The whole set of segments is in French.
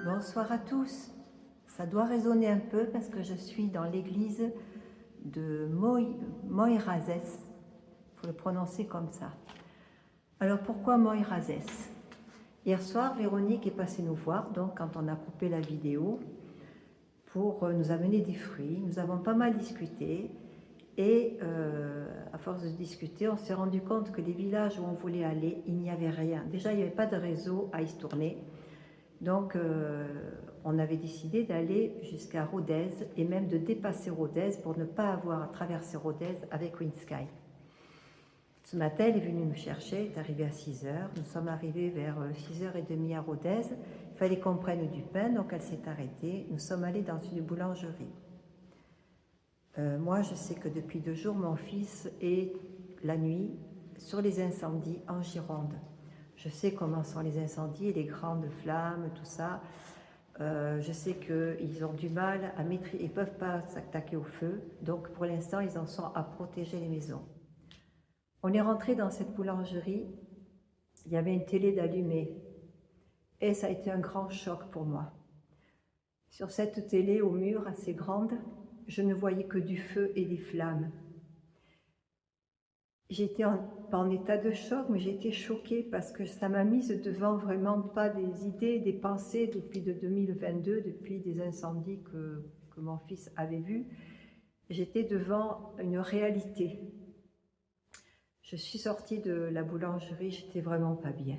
Bonsoir à tous. Ça doit résonner un peu parce que je suis dans l'église de Moirazès. Il faut le prononcer comme ça. Alors pourquoi Moirazès? Hier soir, Véronique est passée nous voir, donc quand on a coupé la vidéo, pour nous amener des fruits. Nous avons pas mal discuté et à force de discuter, on s'est rendu compte que les villages où on voulait aller, il n'y avait rien. Déjà, il n'y avait pas de réseau à y se tourner. Donc, on avait décidé d'aller jusqu'à Rodez et même de dépasser Rodez pour ne pas avoir à traverser Rodez avec Windsky. Ce matin, elle est venue nous chercher, elle est arrivée à 6 h. Nous sommes arrivés vers 6 h 30 à Rodez. Il fallait qu'on prenne du pain, donc elle s'est arrêtée. Nous sommes allés dans une boulangerie. Moi, je sais que depuis 2 jours, mon fils est la nuit sur les incendies en Gironde. Je sais comment sont les incendies, les grandes flammes, tout ça. Je sais qu'ils ont du mal à maîtriser, ils ne peuvent pas s'attaquer au feu. Donc pour l'instant, ils en sont à protéger les maisons. On est rentré dans cette boulangerie, il y avait une télé d'allumée. Et ça a été un grand choc pour moi. Sur cette télé au mur assez grande, je ne voyais que du feu et des flammes. J'étais pas en état de choc, mais j'étais choquée parce que ça m'a mise devant vraiment pas des idées, des pensées depuis 2022, depuis des incendies que mon fils avait vus. J'étais devant une réalité. Je suis sortie de la boulangerie, j'étais vraiment pas bien.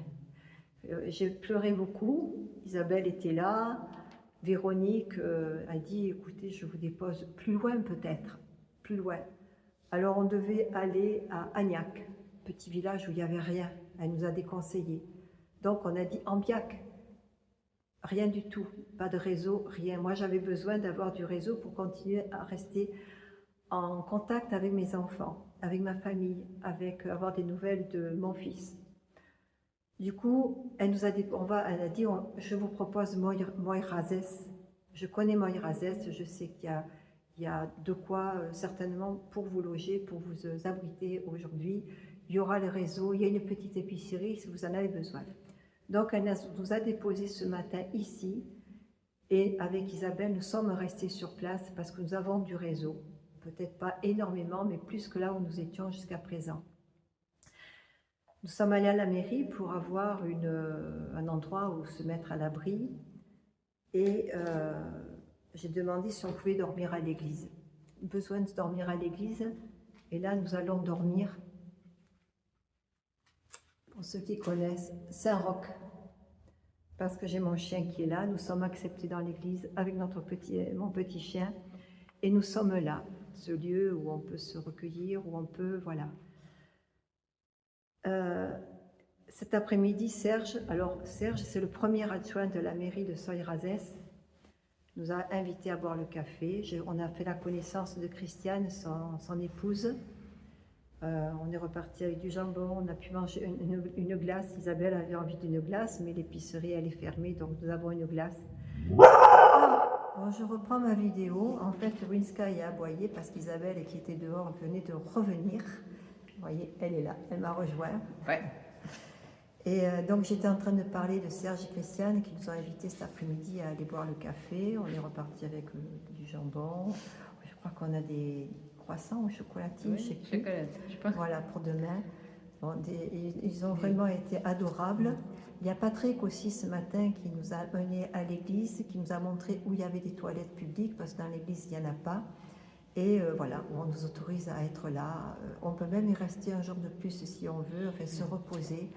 J'ai pleuré beaucoup, Isabelle était là, Véronique a dit « écoutez, je vous dépose plus loin peut-être, plus loin ». Alors on devait aller à Agnac, petit village où il n'y avait rien. Elle nous a déconseillé. Donc on a dit Ambiac. Rien du tout, pas de réseau, rien. Moi j'avais besoin d'avoir du réseau pour continuer à rester en contact avec mes enfants, avec ma famille, avoir des nouvelles de mon fils. Du coup, elle nous a dit, je vous propose Moirazès. Je connais Moirazès, je sais qu'il y a de quoi certainement pour vous loger, pour vous abriter aujourd'hui. Il y aura le réseau, il y a une petite épicerie si vous en avez besoin. Donc elle nous a déposé ce matin ici et avec Isabelle, nous sommes restés sur place parce que nous avons du réseau. Peut-être pas énormément, mais plus que là où nous étions jusqu'à présent. Nous sommes allés à la mairie pour avoir un endroit où se mettre à l'abri et j'ai demandé si on pouvait dormir à l'église. Besoin de dormir à l'église et là nous allons dormir, pour ceux qui connaissent, Saint-Roch, parce que j'ai mon chien qui est là. Nous sommes acceptés dans l'église avec mon petit chien et nous sommes là, ce lieu où on peut se recueillir, où on peut, voilà. Cet après-midi, Serge, c'est le premier adjoint de la mairie de Soirazès, nous a invités à boire le café. On a fait la connaissance de Christiane, son épouse. On est reparti avec du jambon, on a pu manger une glace. Isabelle avait envie d'une glace, mais l'épicerie elle est fermée, donc nous avons une glace. Bon, je reprends ma vidéo. En fait, Windsky a aboyé parce qu'Isabelle, qui était dehors, venait de revenir. Vous voyez, elle est là, elle m'a rejoint. Ouais. Et donc j'étais en train de parler de Serge et Christiane qui nous ont invités cet après-midi à aller boire le café. On est reparti avec du jambon. Je crois qu'on a des croissants ou chocolatines, Oui, je sais plus. chocolat, je pense. Voilà, pour demain. Bon, ils ont vraiment été adorables. Il y a Patrick aussi ce matin qui nous a amenés à l'église, qui nous a montré où il y avait des toilettes publiques, parce que dans l'église, il n'y en a pas. Et voilà, on nous autorise à être là. On peut même y rester un jour de plus si on veut, enfin se reposer,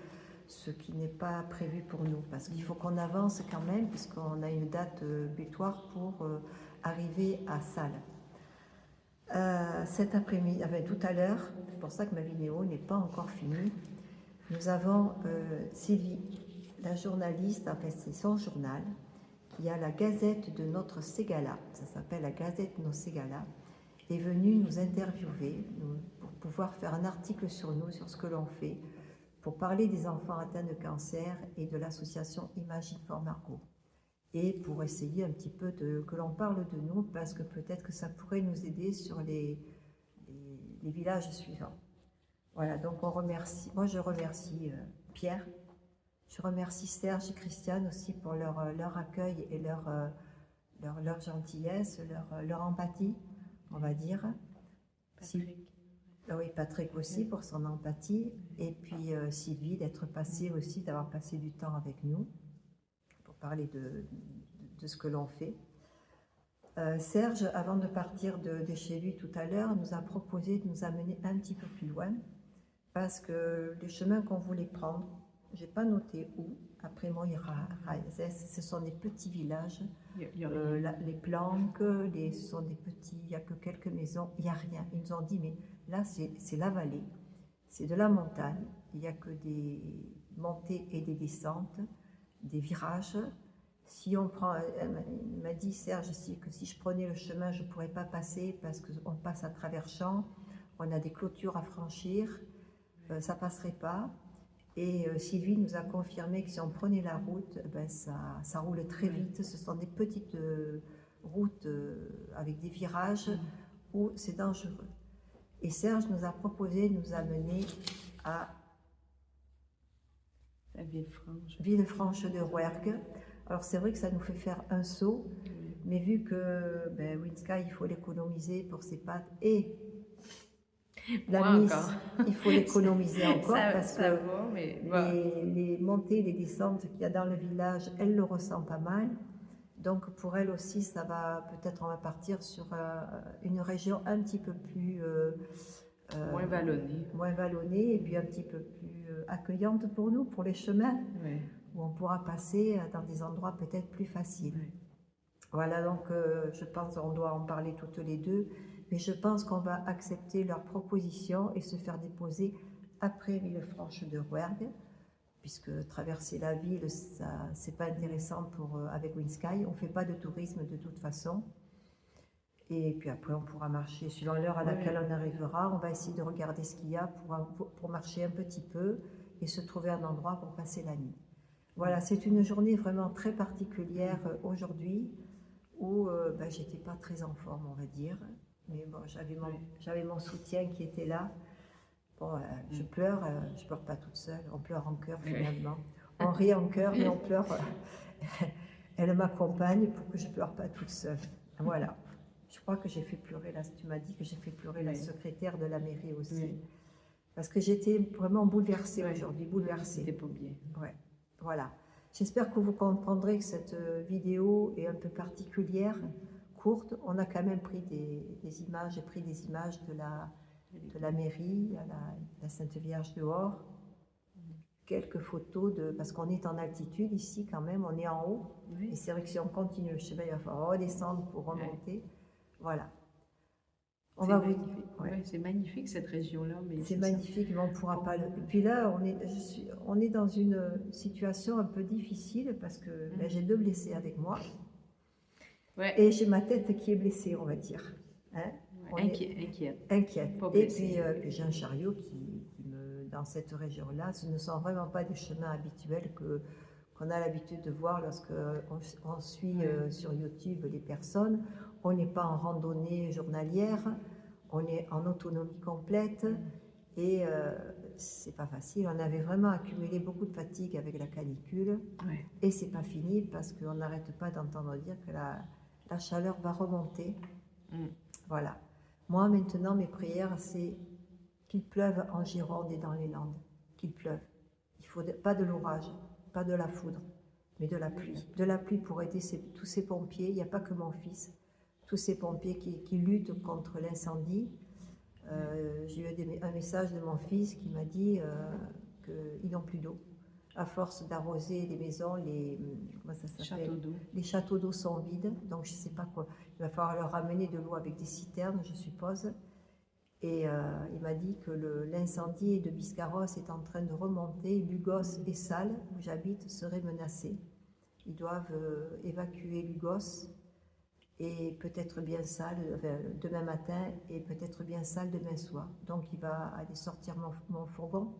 ce qui n'est pas prévu pour nous, parce qu'il faut qu'on avance quand même, puisqu'on a une date butoir pour arriver à Salles. Cet après-midi, tout à l'heure, c'est pour ça que ma vidéo n'est pas encore finie, nous avons Sylvie la journaliste, enfin c'est son journal, qui a la Gazette de notre Ségala, ça s'appelle la Gazette de nos Ségala, est venue nous interviewer pour pouvoir faire un article sur nous, sur ce que l'on fait, pour parler des enfants atteints de cancer et de l'association Imagine for Margot. Et pour essayer un petit peu que l'on parle de nous, parce que peut-être que ça pourrait nous aider sur les villages suivants. Voilà, donc on remercie, moi je remercie Pierre, je remercie Serge et Christiane aussi pour leur accueil et leur gentillesse, leur empathie, on va dire. Patrick. Oui, Patrick aussi pour son empathie, et puis Sylvie d'être passée aussi, d'avoir passé du temps avec nous pour parler de ce que l'on fait. Serge, avant de partir de chez lui tout à l'heure, nous a proposé de nous amener un petit peu plus loin, parce que les chemins qu'on voulait prendre, je n'ai pas noté où, après Moiraizes, ce sont des petits villages, les planques, ce sont des petits, il n'y a que quelques maisons, il n'y a rien. Ils nous ont dit, mais là c'est la vallée, c'est de la montagne, il n'y a que des montées et des descentes, des virages. Si on prend, il m'a dit Serge que si je prenais le chemin, je ne pourrais pas passer parce qu'on passe à travers champs, on a des clôtures à franchir, ça ne passerait pas. Et Sylvie nous a confirmé que si on prenait la route, ben ça roule très vite. Ce sont des petites routes avec des virages où c'est dangereux. Et Serge nous a proposé de nous amener à la Villefranche. Villefranche de Rouergue. Alors c'est vrai que ça nous fait faire un saut, mais vu que Winska, il faut l'économiser pour ses pattes et la Nice, il faut l'économiser encore parce que les montées, les descentes qu'il y a dans le village, elle le ressent pas mal. Donc pour elle aussi, ça va peut-être on va partir sur une région un petit peu plus moins vallonnée et puis un petit peu plus accueillante pour nous, pour les chemins, où on pourra passer dans des endroits peut-être plus faciles. Voilà, donc je pense qu'on doit en parler toutes les deux, mais je pense qu'on va accepter leur proposition et se faire déposer après Villefranche de Rouergue, puisque traverser la ville, c'est pas intéressant avec Winsky. On ne fait pas de tourisme de toute façon. Et puis après, on pourra marcher suivant l'heure à laquelle on arrivera. On va essayer de regarder ce qu'il y a pour marcher un petit peu et se trouver un endroit pour passer la nuit. Voilà, c'est une journée vraiment très particulière aujourd'hui où j'étais pas très en forme, on va dire. Mais bon, j'avais mon soutien qui était là. Bon, je pleure pas toute seule, on pleure en chœur finalement. On rit en chœur, mais on pleure. Elle m'accompagne pour que je pleure pas toute seule. Voilà. Je crois que j'ai fait pleurer, tu m'as dit que j'ai fait pleurer la secrétaire de la mairie aussi. Parce que j'étais vraiment bouleversée aujourd'hui, bouleversée. C'était pas bien. Ouais, voilà. J'espère que vous comprendrez que cette vidéo est un peu particulière, courte. On a quand même pris des images, j'ai pris des images de la mairie, à la Sainte Vierge dehors. Quelques photos parce qu'on est en altitude ici quand même, on est en haut. Et c'est vrai que si on continue le chemin, il va falloir redescendre pour remonter. Voilà. C'est magnifique cette région-là. C'est magnifique, mais on ne pourra pas. Et puis là, on est dans une situation un peu difficile parce que j'ai 2 blessés avec moi. Et j'ai ma tête qui est blessée, on va dire. Hein? Inquiète. Et puis j'ai un chariot dans cette région-là, ce ne sont vraiment pas des chemins habituels qu'on a l'habitude de voir lorsqu'on suit sur YouTube les personnes. On n'est pas en randonnée journalière, on est en autonomie complète et c'est pas facile. On avait vraiment accumulé beaucoup de fatigue avec la canicule et c'est pas fini parce qu'on n'arrête pas d'entendre dire que la chaleur va remonter. Voilà. Moi maintenant, mes prières, c'est qu'il pleuve en Gironde et dans les Landes, qu'il pleuve. Il faut pas de l'orage, pas de la foudre, mais de la pluie. De la pluie pour aider tous ces pompiers. Il n'y a pas que mon fils. Tous ces pompiers qui luttent contre l'incendie. J'ai eu un message de mon fils qui m'a dit qu'ils n'ont plus d'eau. À force d'arroser les maisons, les châteaux d'eau sont vides, donc je ne sais pas quoi. Il va falloir leur ramener de l'eau avec des citernes, je suppose. Et il m'a dit que l'incendie de Biscarros est en train de remonter. Lugos et Salles, où j'habite, seraient menacés. Ils doivent évacuer Lugos et peut-être bien Salles demain matin et peut-être bien Salles demain soir. Donc il va aller sortir mon fourgon,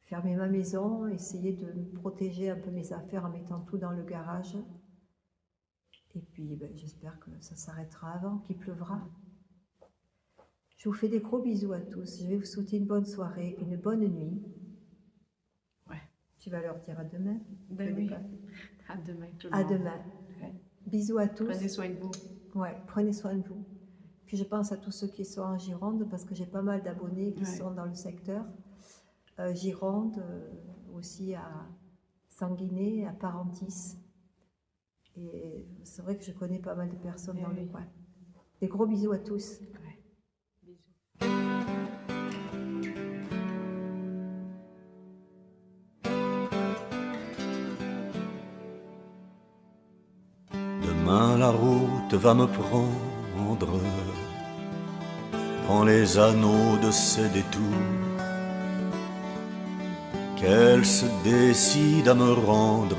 fermer ma maison, essayer de protéger un peu mes affaires en mettant tout dans le garage. Et puis j'espère que ça s'arrêtera avant qu'il pleuvra. Je vous fais des gros bisous à tous. Je vais vous souhaiter une bonne soirée, une bonne nuit. Ouais. Tu vas leur dire à demain. Ben oui. À demain, tout le À monde. demain. Ouais. Bisous à tous. Prenez soin de vous. Ouais, prenez soin de vous. Puis je pense à tous ceux qui sont en Gironde, parce que j'ai pas mal d'abonnés qui sont dans le secteur. Gironde, aussi à Sanguinet, à Parentis. Et c'est vrai que je connais pas mal de personnes dans le coin. Des gros bisous à tous. Ouais. Bisous. Demain la route va me prendre, prends les anneaux de ses détours, qu'elle se décide à me rendre,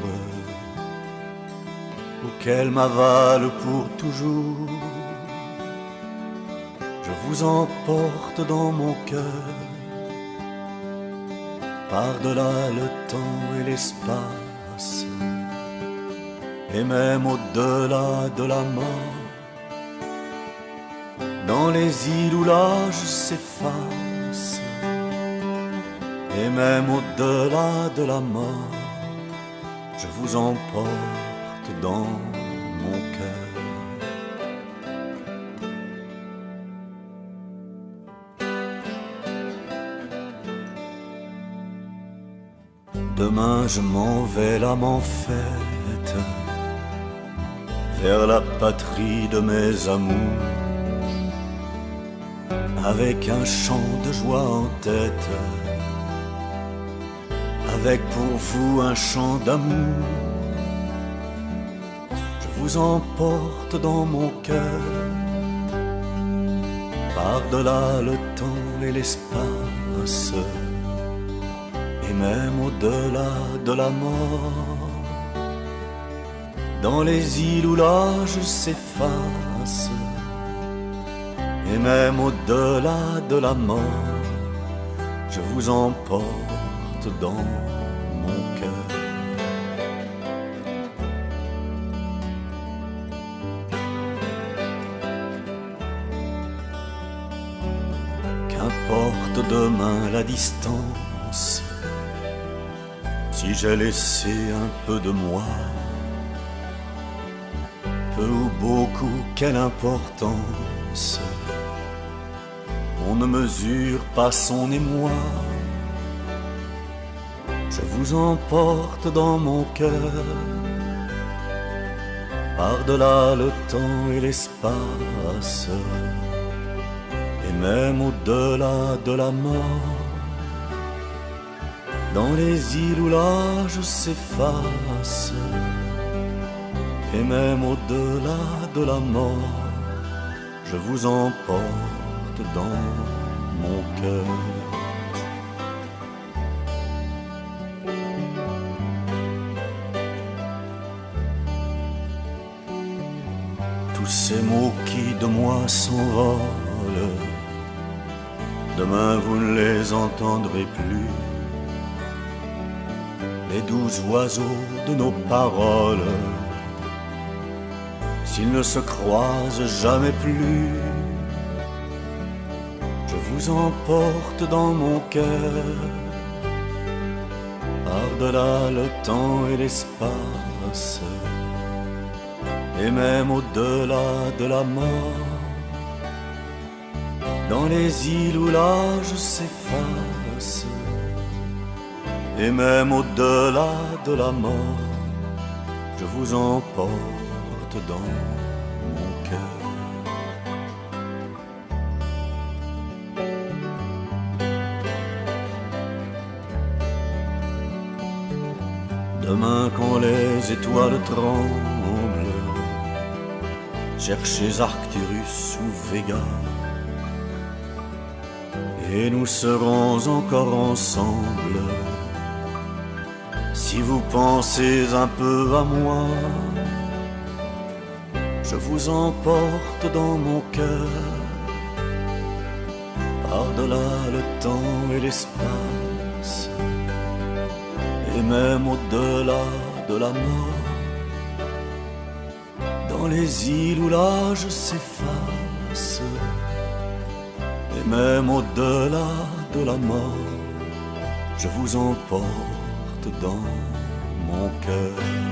ou qu'elle m'avale pour toujours. Je vous emporte dans mon cœur, par-delà le temps et l'espace, et même au-delà de la mort, dans les îles où l'âge s'efface, et même au-delà de la mort, je vous emporte dans mon cœur. Demain je m'en vais l'âme en fête, vers la patrie de mes amours, avec un chant de joie en tête, avec pour vous un chant d'amour. Je vous emporte dans mon cœur, par-delà le temps et l'espace, et même au-delà de la mort, dans les îles où l'âge s'efface, et même au-delà de la mort, je vous emporte dans mon cœur. Qu'importe demain la distance, si j'ai laissé un peu de moi, peu ou beaucoup, quelle importance, on ne mesure pas son émoi. Je vous emporte dans mon cœur, par-delà le temps et l'espace, et même au-delà de la mort, dans les îles où l'âge s'efface, et même au-delà de la mort, je vous emporte dans mon cœur. Tous ces mots qui de moi s'envolent, demain vous ne les entendrez plus. Les doux oiseaux de nos paroles, s'ils ne se croisent jamais plus, je vous emporte dans mon cœur, par-delà le temps et l'espace, et même au-delà de la mort, dans les îles où l'âge s'efface, et même au-delà de la mort, je vous emporte dans mon cœur. Demain quand les étoiles tremblent, cherchez Arcturus ou Vega, et nous serons encore ensemble. Si vous pensez un peu à moi, je vous emporte dans mon cœur, par-delà le temps et l'espace, et même au-delà de la mort, dans les îles où l'âge s'efface, et même au-delà de la mort, je vous emporte dans mon cœur.